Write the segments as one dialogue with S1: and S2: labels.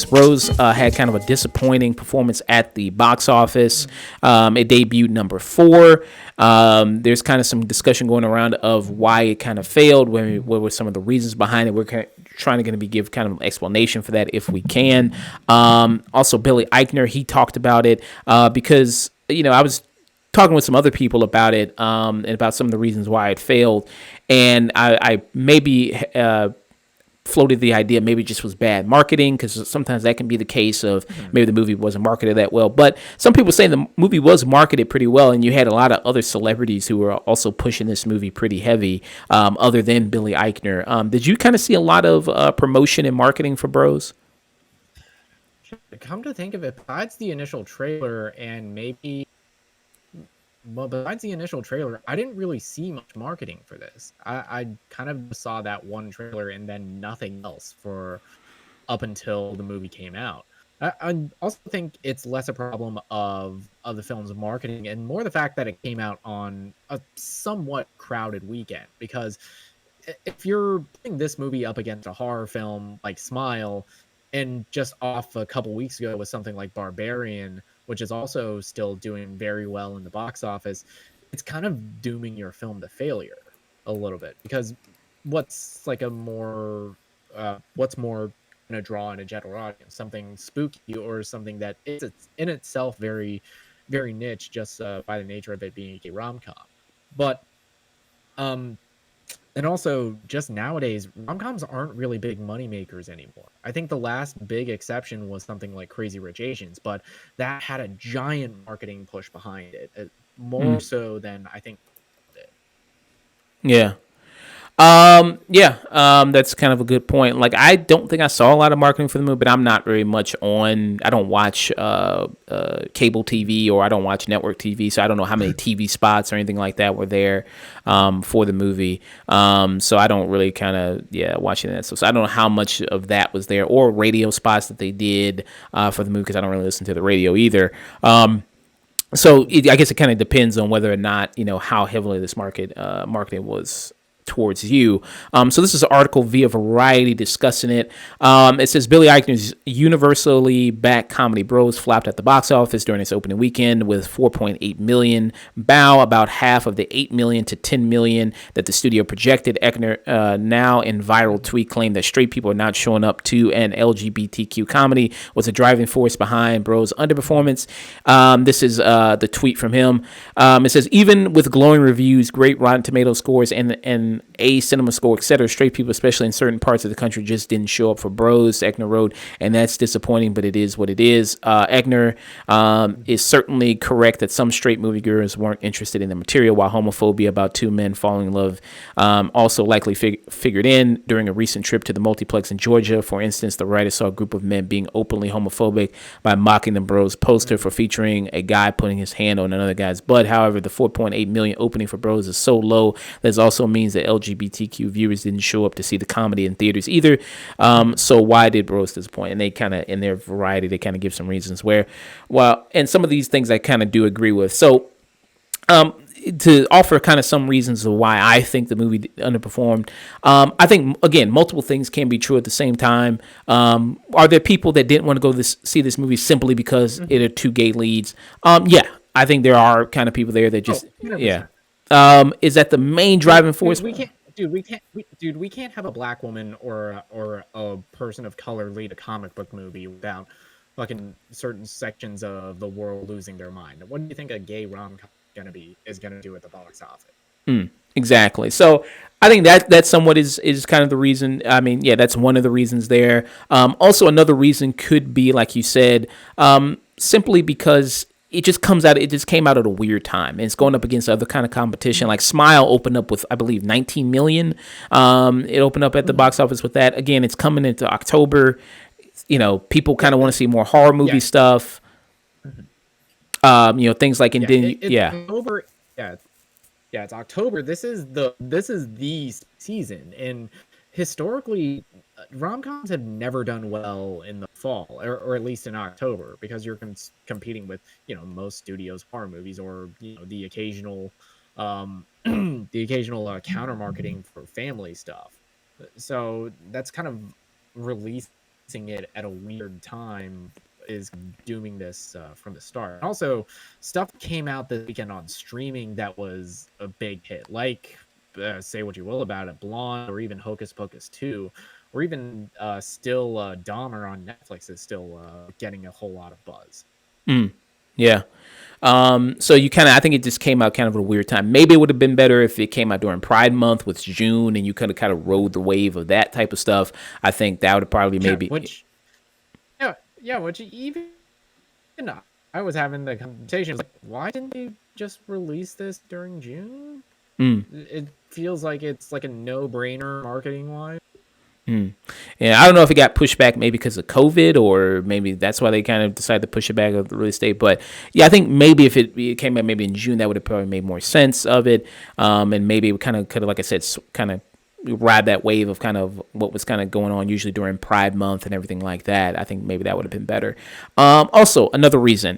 S1: Bros had kind of a disappointing performance at the box office. It debuted number 4. There's kind of some discussion going around of why it kind of failed. What were some of the reasons behind it? We're trying to give kind of an explanation for that if we can. Also, Billy Eichner, he talked about it because I was talking with some other people about it and about some of the reasons why it failed, and I maybe floated the idea maybe it just was bad marketing, because sometimes that can be the case of maybe the movie wasn't marketed that well. But some people say the movie was marketed pretty well, and you had a lot of other celebrities who were also pushing this movie pretty heavy, other than Billy Eichner. Did you kind of see a lot of promotion and marketing for Bros?
S2: Come to think of it, besides the initial trailer and maybe well, besides the initial trailer, I didn't really see much marketing for this. I kind of saw that one trailer and then nothing else for up until the movie came out. I also think it's less a problem of the film's marketing and more the fact that it came out on a somewhat crowded weekend. Because if you're putting this movie up against a horror film like Smile, and just off a couple weeks ago with something like Barbarian, which is also still doing very well in the box office, it's kind of dooming your film to failure a little bit. Because what's like what's more going to draw in a general audience? Something spooky or something that is in itself very, very niche, just by the nature of it being a rom-com. But and also, just nowadays, rom-coms aren't really big money makers anymore. I think the last big exception was something like Crazy Rich Asians, but that had a giant marketing push behind it, more so than I think it did.
S1: Yeah. That's kind of a good point. Like, I don't think I saw a lot of marketing for the movie, but I'm not very much I don't watch cable TV, or I don't watch network TV, so I don't know how many TV spots or anything like that were there for the movie. So I don't really watching that. So I don't know how much of that was there, or radio spots that they did for the movie, because I don't really listen to the radio either. I guess it kind of depends on whether or not, how heavily this marketing was towards you. So this is an article via Variety discussing it. It says Billy Eichner's universally backed comedy Bros flopped at the box office during its opening weekend with 4.8 million bow, about half of the 8 million to 10 million that the studio projected. Eichner, now in viral tweet, claimed that straight people are not showing up to an LGBTQ comedy was a driving force behind Bros' underperformance. This is the tweet from him. It says, even with glowing reviews, great Rotten Tomato scores, and A cinema score, etc., straight people, especially in certain parts of the country, just didn't show up for Bros, Eichner wrote, and that's disappointing, but it is what it is. Eichner is certainly correct that some straight moviegoers weren't interested in the material, while homophobia about two men falling in love also likely figured in. During a recent trip to the multiplex in Georgia, for instance, the writer saw a group of men being openly homophobic by mocking the Bros poster for featuring a guy putting his hand on another guy's butt. However, the 4.8 million opening for Bros is so low that also means that LGBTQ viewers didn't show up to see the comedy in theaters either. So why did Bros disappoint? And they kind of, in their Variety, they kind of give some reasons where, well, and some of these things I kind of do agree with. So to offer kind of some reasons of why I think the movie underperformed, I think, again, multiple things can be true at the same time. Are there people that didn't want to go see this movie simply because it are two gay leads? Yeah, I think there are kind of people there that just, yeah. Is that the main driving force?
S2: We can't have a black woman or a person of color lead a comic book movie without fucking certain sections of the world losing their mind. What do you think a gay rom-com is gonna do at the box office?
S1: Exactly. So I think that somewhat is kind of the reason. I mean, yeah, that's one of the reasons there. Also, another reason could be, like you said, simply because it just came out at a weird time, and it's going up against other kind of competition. Like Smile opened up with, I believe, 19 million. It opened up at the box office with that. Again, it's coming into October. People kind of want to see more horror movie stuff. Things like
S2: October. It's October. This is the season, and historically, rom-coms have never done well in the fall, or at least in October, because you're competing with, most studios horror movies, or the occasional the occasional counter marketing for family stuff. So that's kind of releasing it at a weird time is dooming this from the start. Also, stuff came out this weekend on streaming that was a big hit, like say what you will about it, Blonde, or even Hocus Pocus 2, or even still Dahmer on Netflix is still getting a whole lot of buzz.
S1: Yeah. So you kind of, I think it just came out kind of at a weird time. Maybe it would have been better if it came out during Pride Month, with June, and you could have kind of rode the wave of that type of stuff. I think that would have probably
S2: Yeah,
S1: maybe.
S2: which even I was having the conversation. Like, why didn't they just release this during June? It feels like it's like a no-brainer marketing wise.
S1: Yeah, I don't know if it got pushed back maybe because of COVID, or maybe that's why they kind of decided to push it back of the release date. But yeah, I think maybe if it came out maybe in June, that would have probably made more sense of it. And maybe it kind of could have, like I said, kind of ride that wave of kind of what was kind of going on usually during Pride Month and everything like that. I think maybe that would have been better. Also, another reason,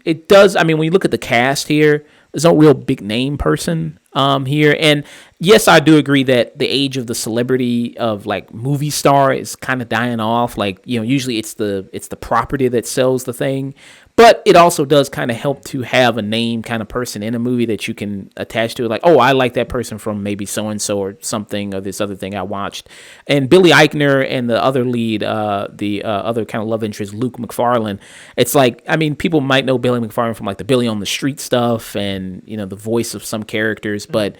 S1: it does. I mean, when you look at the cast here, there's no real big name person here. And yes, I do agree that the age of the celebrity of like movie star is kind of dying off. Like, usually it's the property that sells the thing. But it also does kind of help to have a name kind of person in a movie that you can attach to. Like, oh, I like that person from maybe so-and-so or something, or this other thing I watched. And Billy Eichner and the other lead, the other kind of love interest, Luke McFarlane. It's like, I mean, people might know Billy McFarlane from like the Billy on the Street stuff and, the voice of some characters. But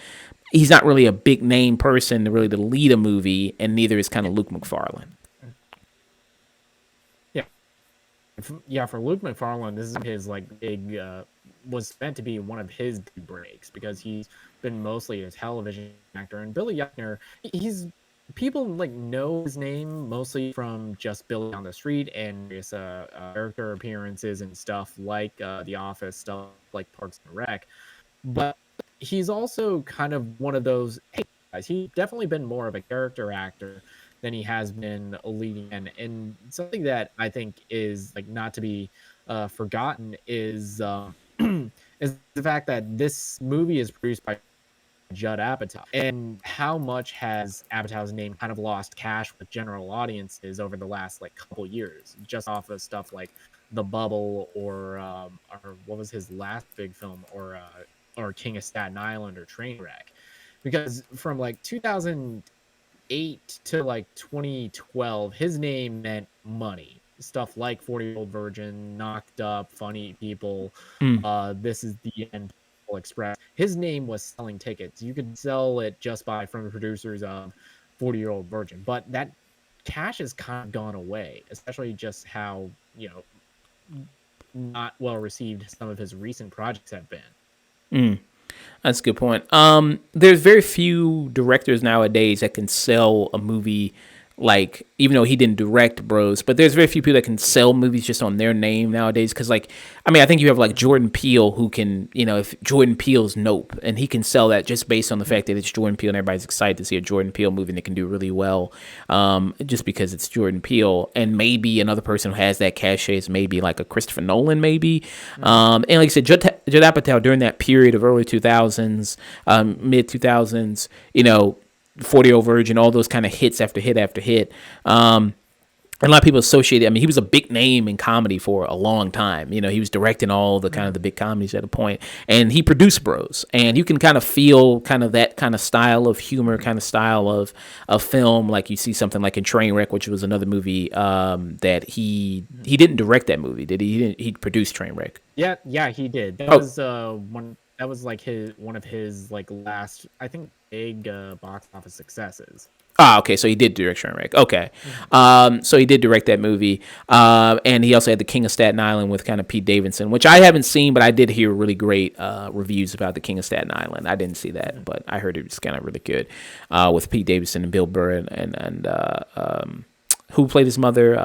S1: he's not really a big name person really to lead a movie, and neither is kind of Luke McFarlane.
S2: Yeah, for Luke McFarlane, this is his like big was meant to be one of his big breaks, because he's been mostly a television actor. And Billy Eichner, he's people like know his name mostly from just Billy on the Street and various character appearances and stuff like The Office, stuff like Parks and Rec. But he's also kind of one of those, hey guys, he's definitely been more of a character actor than he has been a leading man. And something that I think is like not to be forgotten is is the fact that this movie is produced by Judd Apatow, and how much has Apatow's name kind of lost cash with general audiences over the last like couple years, just off of stuff like The Bubble, or what was his last big film, or King of Staten Island, or Trainwreck. Because from like 2008 to like 2012, his name meant money. Stuff like 40-Year-Old Virgin, Knocked Up, Funny People, This Is the End, Express. His name was selling tickets. You could sell it just from the producers of 40-Year-Old Virgin. But that cash has kind of gone away, especially just how, not well received some of his recent projects have been.
S1: That's a good point. There's very few directors nowadays that can sell a movie, like, even though he didn't direct Bros, but there's very few people that can sell movies just on their name nowadays. Because, like, I mean, I think you have like Jordan Peele, who can, if Jordan Peele's Nope, and he can sell that just based on the fact that it's Jordan Peele, and everybody's excited to see a Jordan Peele movie, and it can do really well, just because it's Jordan Peele. And maybe another person who has that cachet is maybe like a Christopher Nolan, maybe. And like I said, Judd Apatow during that period of early 2000s, mid 2000s, 40-Year-Old Virgin, all those kind of hits after hit after hit. And a lot of people associate it. I mean, he was a big name in comedy for a long time. He was directing all the kind of the big comedies at a point, and he produced Bros. And you can kind of feel kind of that kind of style of humor, kind of style of film. Like you see something like in Trainwreck, which was another movie that he didn't direct that movie, did he? He produced Trainwreck.
S2: Yeah, he did. That was one. That was like one of his like last, I think, big box office successes.
S1: Okay, so he did direct Trainwreck. Okay, so he did direct that movie, and he also had The King of Staten Island with kind of Pete Davidson, which I haven't seen, but I did hear really great reviews about The King of Staten Island. I didn't see that, but I heard it was kind of really good with Pete Davidson and Bill Burr and who played his mother.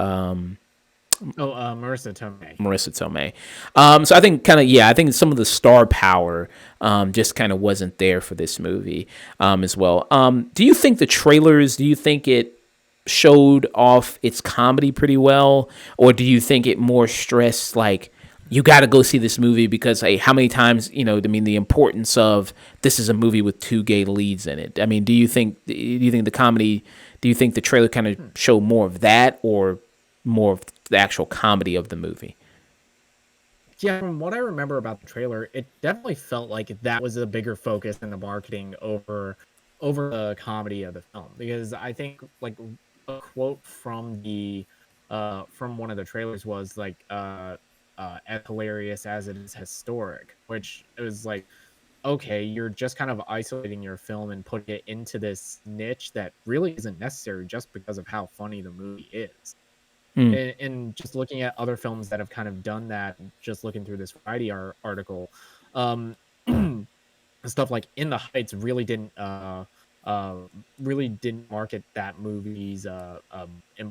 S2: Marissa Tomei.
S1: Marissa Tomei. So I think I think some of the star power just kind of wasn't there for this movie as well. Do you think the trailers, showed off its comedy pretty well, or do you think it more stressed like you got to go see this movie because hey, how many times I mean the importance of this is a movie with two gay leads in it. I mean, do you think the comedy? Do you think the trailer kind of showed more of that or more of the actual comedy of the movie?
S2: Yeah, from what I remember about the trailer, it definitely felt like that was a bigger focus in the marketing over the comedy of the film. Because I think like a quote from one of the trailers was like as hilarious as it is historic, which it was like, okay, you're just kind of isolating your film and putting it into this niche that really isn't necessary just because of how funny the movie is.
S1: Mm,
S2: And just looking at other films that have kind of done that, just looking through this Variety article, um, stuff like In the Heights uh really didn't market that movie's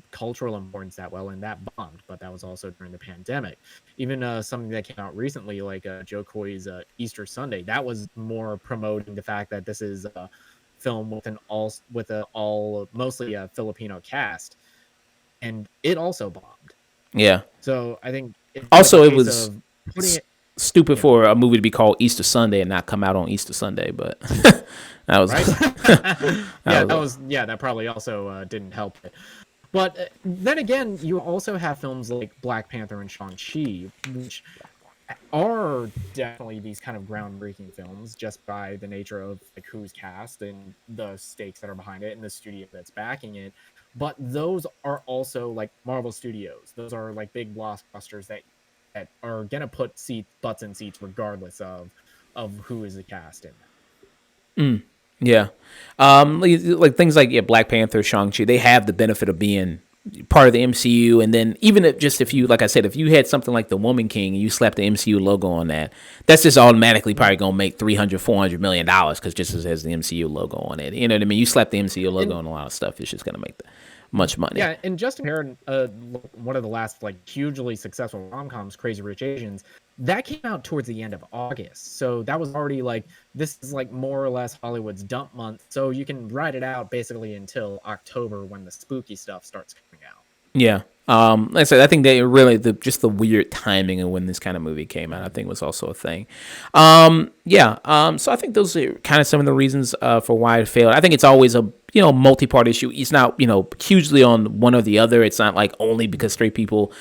S2: cultural importance that well, and that bombed. But that was also during the pandemic. Even something that came out recently, like Joe Coy's Easter Sunday, that was more promoting the fact that this is a film with a all mostly a Filipino cast, and it also bombed.
S1: yeah.
S2: So I think it's like a
S1: Also, it
S2: case
S1: was
S2: of putting it,
S1: stupid
S2: you know,
S1: for a movie to be called Easter Sunday and not come out on Easter Sunday, but that was
S2: right?
S1: that
S2: Yeah,
S1: was
S2: that probably also didn't help it. But then again, you also have films like Black Panther and Shang-Chi, which are definitely these kind of groundbreaking films just by the nature of like who's cast and the stakes that are behind it and the studio that's backing it. But those are also like Marvel Studios. Those are like big blockbusters that are gonna put butts in seats regardless of who is the cast in them.
S1: yeah. Like things like Black Panther, Shang Chi, they have the benefit of being part of the MCU, and then even if you, like I said, if you had something like the Woman King and you slapped the MCU logo on that, that's just automatically probably gonna make 300, $400 million because just as has the MCU logo on it. You know what I mean? You slap the MCU logo
S2: And
S1: on a lot of stuff, it's just gonna make much money.
S2: yeah, and Justin Heron, one of the last like hugely successful rom-coms, Crazy Rich Asians, that came out towards the end of August. So that was already like this is like more or less Hollywood's dump month. So you can ride it out basically until October when the spooky stuff starts coming out.
S1: Yeah. Like I said, I think they really just the weird timing of when this kind of movie came out, I think was also a thing. Yeah. So I think those are kind of some of the reasons for why it failed. I think it's always a multi-part issue. It's not hugely on one or the other. It's not like only because straight people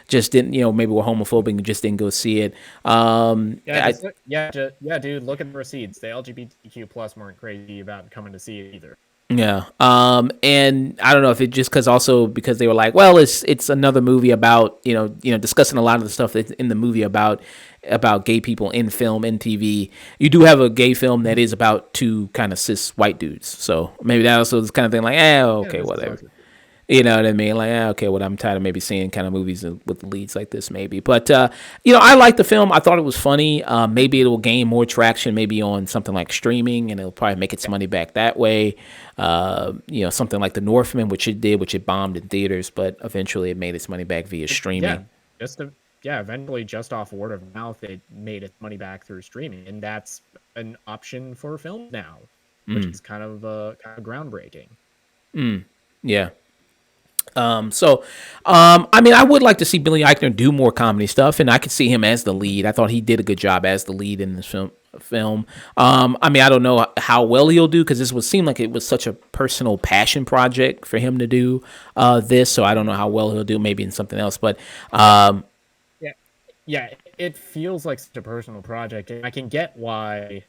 S1: just didn't maybe were homophobic and just didn't go see it.
S2: Yeah, just look, yeah, dude. Look at the receipts. The LGBTQ plus weren't crazy about coming to see it either.
S1: Yeah. And I don't know if it just because they were like, well, it's another movie about, discussing a lot of the stuff that's in the movie about gay people in film and TV. You do have a gay film that is about two kind of cis white dudes. So maybe that also is kind of thing like,
S2: Yeah,
S1: okay,
S2: this is
S1: whatever.
S2: also
S1: You know what I mean? Like, okay, well, I'm tired of maybe seeing kind of movies with leads like this, maybe. But, I like the film. I thought it was funny. Maybe it will gain more traction, maybe on something like streaming, and it'll probably make its money back that way. Something like The Northman, which it bombed in theaters, but eventually it made its money back via
S2: yeah,
S1: streaming.
S2: just to, yeah, eventually just off word of mouth, it made its money back through streaming, and that's an option for film now, which is kind of groundbreaking.
S1: Yeah. I mean, I would like to see Billy Eichner do more comedy stuff, and I could see him as the lead. I thought he did a good job as the lead in this film. I mean, I don't know how well he'll do because this would seem like it was such a personal passion project for him to do this. So I don't know how well he'll do. Maybe in something else, but
S2: Yeah, yeah, it feels like such a personal project, and I can get why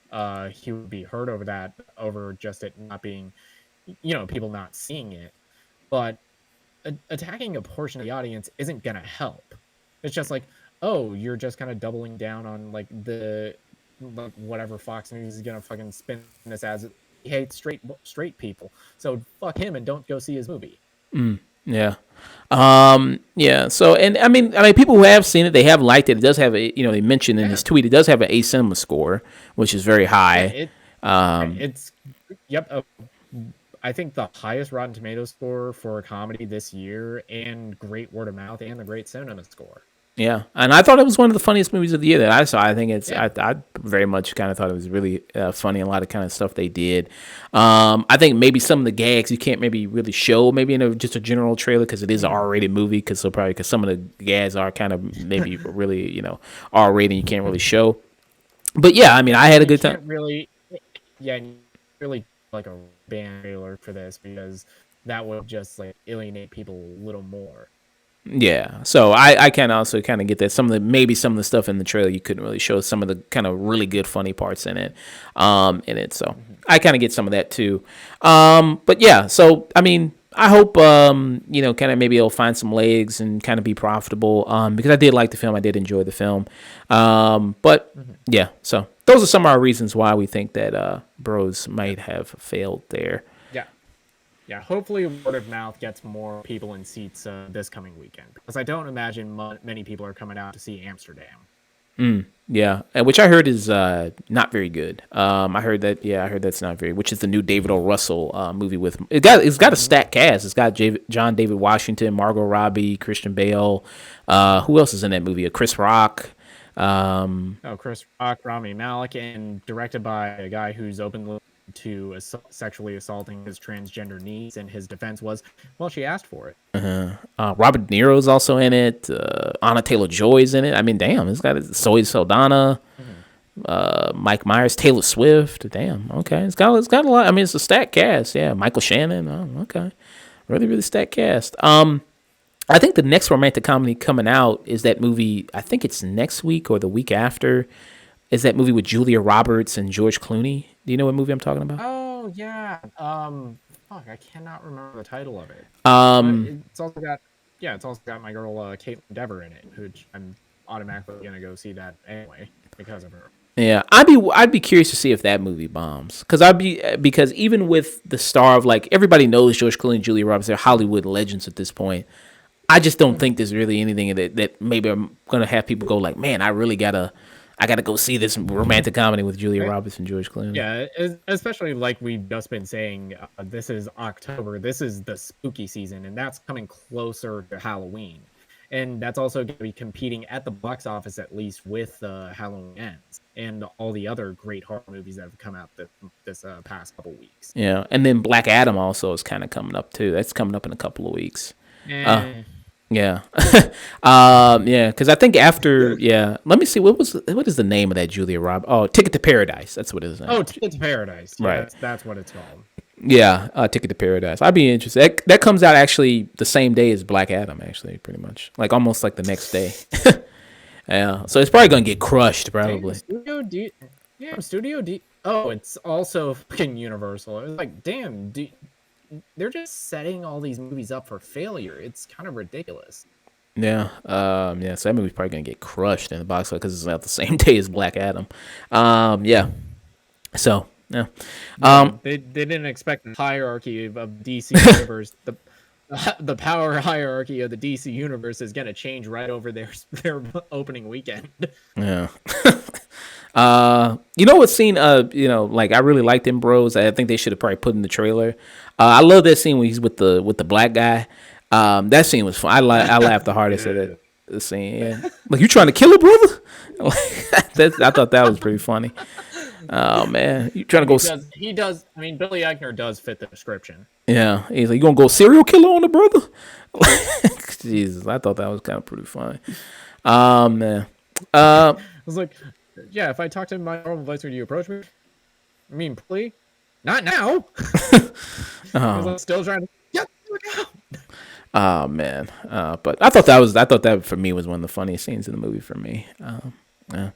S2: he would be hurt over that, over just it not being, people not seeing it. But attacking a portion of the audience isn't gonna help. It's just like, oh, you're just kind of doubling down on like whatever Fox News is gonna fucking spin this as. He hates straight people, so fuck him and don't go see his movie.
S1: yeah. Yeah. So, and I mean, people who have seen it, they have liked it. It does have they mentioned in his
S2: Yeah,
S1: tweet, it does have an A cinema score, which is very
S2: yeah,
S1: high.
S2: it's yep. I think the highest Rotten Tomatoes score for a comedy this year, and great word of mouth, and the great cinema score.
S1: Yeah, and I thought it was one of the funniest movies of the year that I saw. I think it's I very much kind of thought it was really funny and a lot of kind of stuff they did. I think maybe some of the gags you can't maybe really show maybe in just a general trailer because it is an R-rated movie because some of the gags are kind of maybe really R-rated you can't really show. But yeah, I mean I had a
S2: You
S1: good time.
S2: can't really, yeah, and you really like a band trailer for this because that would just like alienate people a little more.
S1: Yeah, so I can also kind of get that some of the stuff in the trailer you couldn't really show some of the kind of really good funny parts in it, So I kind of get some of that too, but yeah. So I mean, I hope kind of maybe it'll find some legs and kind of be profitable, because I did like the film, I did enjoy the film, but yeah. So those are some of our reasons why we think that Bros might have failed there.
S2: Yeah. Yeah, hopefully word of mouth gets more people in seats this coming weekend because I don't imagine many people are coming out to see Amsterdam.
S1: Yeah, which I heard is not very good. I heard that. Yeah, I heard that's not very. Which is the new David O. Russell movie with it's got a stacked cast. It's got John David Washington, Margot Robbie, Christian Bale. Who else is in that movie? Chris Rock.
S2: Chris Rock, Rami Malek, and directed by a guy who's openly to sexually assaulting his transgender niece, and his defense was, well, she asked for it.
S1: Robert De Niro's also in it. Anna Taylor-Joy's in it. I mean, damn, it's got Zoe Saldana, Mike Myers, Taylor Swift. Damn, okay, it's got a lot. I mean, it's a stacked cast. Yeah, Michael Shannon. Oh, okay, really stacked cast. I think the next romantic comedy coming out is that movie. I think it's next week or the week after. Is that movie with Julia Roberts and George Clooney? Do you know what movie I'm talking about?
S2: Oh yeah. Fuck, I cannot remember the title of it. It's also got my girl Caitlin Dever in it, which I'm automatically gonna go see that anyway because of her.
S1: Yeah, I'd be curious to see if that movie bombs because even with the star of like everybody knows George Clooney and Julia Roberts, they're Hollywood legends at this point. I just don't think there's really anything that maybe I'm gonna have people go like, man, I gotta go see this romantic comedy with Julia Roberts and George Clooney.
S2: Yeah, especially like we've just been saying, this is October. This is the spooky season, and that's coming closer to Halloween. And that's also going to be competing at the box office, at least, with Halloween Ends and all the other great horror movies that have come out this past couple weeks.
S1: Yeah, and then Black Adam also is kind of coming up, too. That's coming up in a couple of weeks. Yeah. Yeah, because I think after, let me see, what is the name of that Julia Roberts? Oh, Ticket to Paradise. That's what it is.
S2: Oh, Ticket to Paradise. Yeah,
S1: right.
S2: That's what it's called.
S1: Yeah, Ticket to Paradise. I'd be interested. That comes out actually the same day as Black Adam, actually, pretty much. Like almost like the next day. Yeah, so it's probably going to get crushed, probably.
S2: Studio D. Oh, it's also fucking Universal. It was like, damn, they're just setting all these movies up for failure. It's kind of ridiculous.
S1: Yeah, so that movie's probably gonna get crushed in the box office because it's out the same day as Black Adam. Yeah, so yeah,
S2: they didn't expect the hierarchy of DC universe. The power hierarchy of the DC universe is gonna change right over their opening weekend.
S1: Yeah. You know what scene? Like I really liked them Bros. I think they should have probably put in the trailer. I love that scene when he's with the black guy. That scene was fun. I laughed the hardest at it. The scene, yeah. Like you trying to kill a brother? I thought that was pretty funny. Oh man, you trying to go?
S2: He does. I mean, Billy Eichner does fit the description.
S1: Yeah, he's like, you gonna go serial killer on the brother? Jesus, I thought that was kind of pretty funny. Man.
S2: I was like, yeah, if I talk to my normal voice, would you approach me? I mean, please, not now. Because I'm still trying to. Yeah, look out.
S1: Oh man, but I thought that for me was one of the funniest scenes in the movie for me. Yeah.